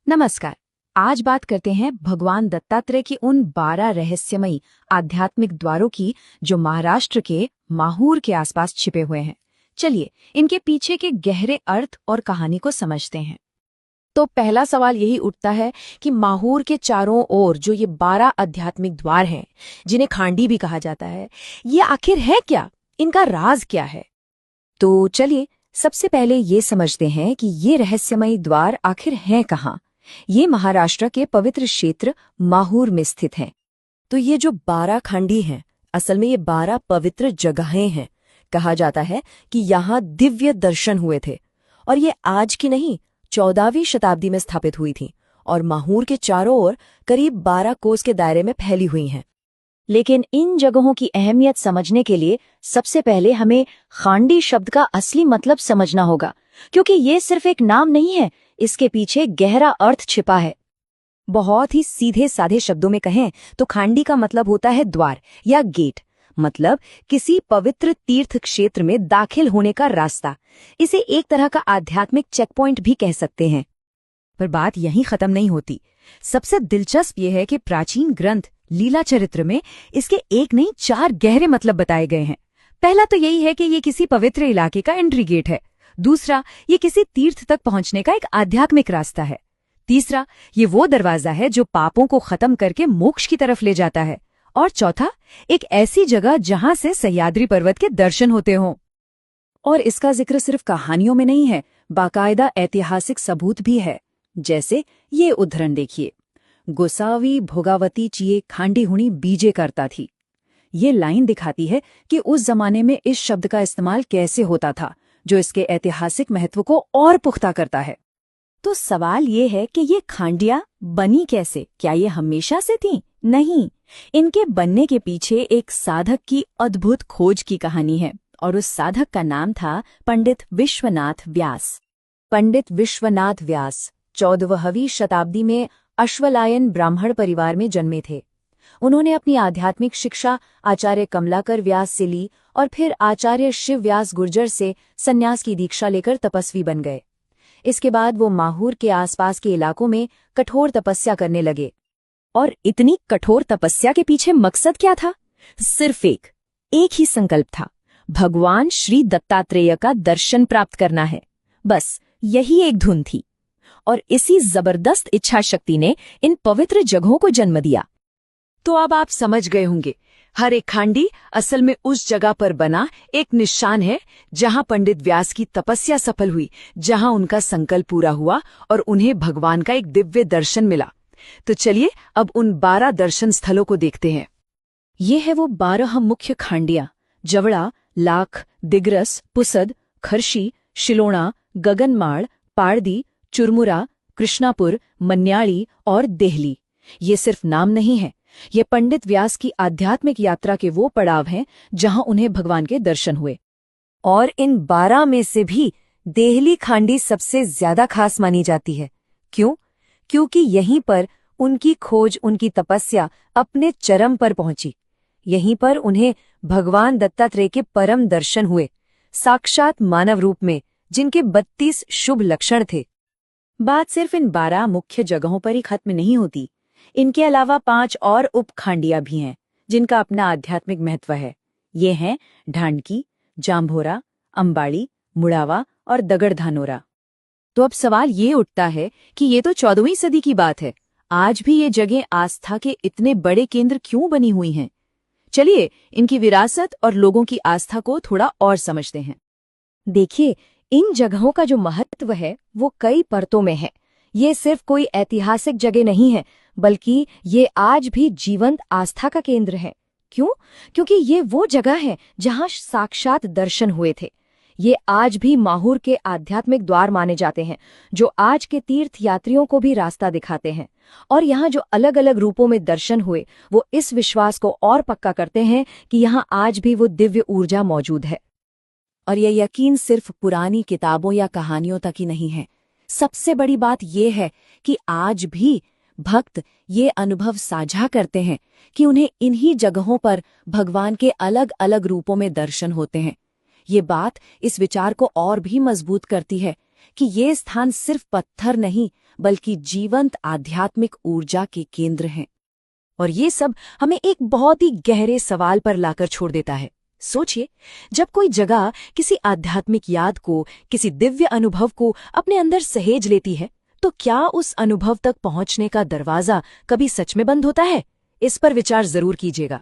नमस्कार। आज बात करते हैं भगवान दत्तात्रेय के उन 12 रहस्यमयी आध्यात्मिक द्वारों की जो महाराष्ट्र के माहूर के आसपास छिपे हुए हैं। चलिए इनके पीछे के गहरे अर्थ और कहानी को समझते हैं। तो पहला सवाल यही उठता है कि माहूर के चारों ओर जो ये 12 आध्यात्मिक द्वार हैं, जिन्हें खांडी भी कहा जाता है, ये आखिर है क्या? इनका राज क्या है? तो चलिए सबसे पहले ये समझते हैं कि ये रहस्यमयी द्वार आखिर हैं कहाँ। ये महाराष्ट्र के पवित्र क्षेत्र माहूर में स्थित हैं। तो ये जो 12 खंडी हैं, असल में ये 12 पवित्र जगहें हैं। कहा जाता है कि यहाँ दिव्य दर्शन हुए थे और ये आज की नहीं, 14वीं शताब्दी में स्थापित हुई थी और माहूर के चारों ओर करीब 12 कोस के दायरे में फैली हुई हैं। लेकिन इन जगहों की अहमियत समझने के लिए सबसे पहले हमें खांडी शब्द का असली मतलब समझना होगा, क्योंकि ये सिर्फ एक नाम नहीं है, इसके पीछे गहरा अर्थ छिपा है। बहुत ही सीधे साधे शब्दों में कहें तो खांडी का मतलब होता है द्वार या गेट, मतलब किसी पवित्र तीर्थ क्षेत्र में दाखिल होने का रास्ता। इसे एक तरह का आध्यात्मिक चेक पॉइंट भी कह सकते हैं। पर बात यहीं खत्म नहीं होती। सबसे दिलचस्प यह है कि प्राचीन ग्रंथ लीला चरित्र में इसके एक नहीं 4 गहरे मतलब बताए गए हैं। पहला तो यही है कि ये किसी पवित्र इलाके का एंट्री गेट है। दूसरा, ये किसी तीर्थ तक पहुंचने का एक आध्यात्मिक रास्ता है। तीसरा, ये वो दरवाजा है जो पापों को खत्म करके मोक्ष की तरफ ले जाता है। और चौथा, एक ऐसी जगह जहां से सह्याद्री पर्वत के दर्शन होते हों। और इसका जिक्र सिर्फ कहानियों में नहीं है, बाकायदा ऐतिहासिक सबूत भी है। जैसे ये उदाहरण देखिए, गोसावी भोगावती चिये खांडी हुणी बीजे करता थी। ये लाइन दिखाती है कि उस जमाने में इस शब्द का इस्तेमाल कैसे होता था, जो इसके ऐतिहासिक महत्व को और पुख्ता करता है। तो सवाल ये है कि ये खांडियां बनी कैसे? क्या ये हमेशा से थीं? नहीं, इनके बनने के पीछे एक साधक की अद्भुत खोज की कहानी है और उस साधक का नाम था पंडित विश्वनाथ व्यास। पंडित विश्वनाथ व्यास 14वीं शताब्दी में अश्वलायन ब्राह्मण परिवार में जन्मे थे। उन्होंने अपनी आध्यात्मिक शिक्षा आचार्य कमलाकर व्यास से ली और फिर आचार्य शिव व्यास गुर्जर से सन्यास की दीक्षा लेकर तपस्वी बन गए। इसके बाद वो माहूर के आसपास के इलाकों में कठोर तपस्या करने लगे। और इतनी कठोर तपस्या के पीछे मकसद क्या था? सिर्फ एक ही संकल्प था, भगवान श्री दत्तात्रेय का दर्शन प्राप्त करना है। बस यही एक धुन थी और इसी जबरदस्त इच्छा शक्ति ने इन पवित्र जगहों को जन्म दिया। तो अब आप समझ गए होंगे, हर एक खांडी असल में उस जगह पर बना एक निशान है जहां पंडित व्यास की तपस्या सफल हुई, जहां उनका संकल्प पूरा हुआ और उन्हें भगवान का एक दिव्य दर्शन मिला। तो चलिए अब उन 12 दर्शन स्थलों को देखते हैं। ये है वो 12 मुख्य खांडियां: जवड़ा, लाख, दिग्रस, पुसद, खरशी, शिलोणा, गगनमाड़, पारदी, चुरमुरा, कृष्णापुर, मन्याली और देहली। ये सिर्फ नाम नहीं है, ये पंडित व्यास की आध्यात्मिक यात्रा के वो पड़ाव हैं जहां उन्हें भगवान के दर्शन हुए। और इन 12 में से भी देहली खांडी सबसे ज्यादा खास मानी जाती है। क्यों? क्योंकि यहीं पर उनकी खोज, उनकी तपस्या अपने चरम पर पहुंची। यहीं पर उन्हें भगवान दत्तात्रेय के परम दर्शन हुए, साक्षात मानव रूप में, जिनके 32 शुभ लक्षण थे। बात सिर्फ इन 12 मुख्य जगहों पर ही खत्म नहीं होती। इनके अलावा 5 और उपखांडियां भी हैं जिनका अपना आध्यात्मिक महत्व है। ये हैं ढांडकी, जाम्भोरा, अंबाड़ी, मुड़ावा और दगड़धानोरा। तो अब सवाल ये उठता है कि ये तो 14वीं सदी की बात है, आज भी ये जगह आस्था के इतने बड़े केंद्र क्यों बनी हुई हैं? चलिए इनकी विरासत और लोगों की आस्था को थोड़ा और समझते हैं। देखिए, इन जगहों का जो महत्व है वो कई परतों में है। ये सिर्फ कोई ऐतिहासिक जगह नहीं है, बल्कि ये आज भी जीवंत आस्था का केंद्र है। क्यों? क्योंकि ये वो जगह है जहां साक्षात दर्शन हुए थे। ये आज भी माहूर के आध्यात्मिक द्वार माने जाते हैं, जो आज के तीर्थ यात्रियों को भी रास्ता दिखाते हैं। और यहाँ जो अलग अलग रूपों में दर्शन हुए, वो इस विश्वास को और पक्का करते हैं कि यहाँ आज भी वो दिव्य ऊर्जा मौजूद है। और ये यकीन सिर्फ पुरानी किताबों या कहानियों तक ही नहीं है। सबसे बड़ी बात यह है कि आज भी भक्त ये अनुभव साझा करते हैं कि उन्हें इन्हीं जगहों पर भगवान के अलग अलग रूपों में दर्शन होते हैं। ये बात इस विचार को और भी मजबूत करती है कि ये स्थान सिर्फ पत्थर नहीं, बल्कि जीवंत आध्यात्मिक ऊर्जा के केंद्र हैं। और ये सब हमें एक बहुत ही गहरे सवाल पर लाकर छोड़ देता है। सोचिए, जब कोई जगह किसी आध्यात्मिक याद को, किसी दिव्य अनुभव को अपने अंदर सहेज लेती है, तो क्या उस अनुभव तक पहुंचने का दरवाजा कभी सच में बंद होता है? इस पर विचार जरूर कीजिएगा।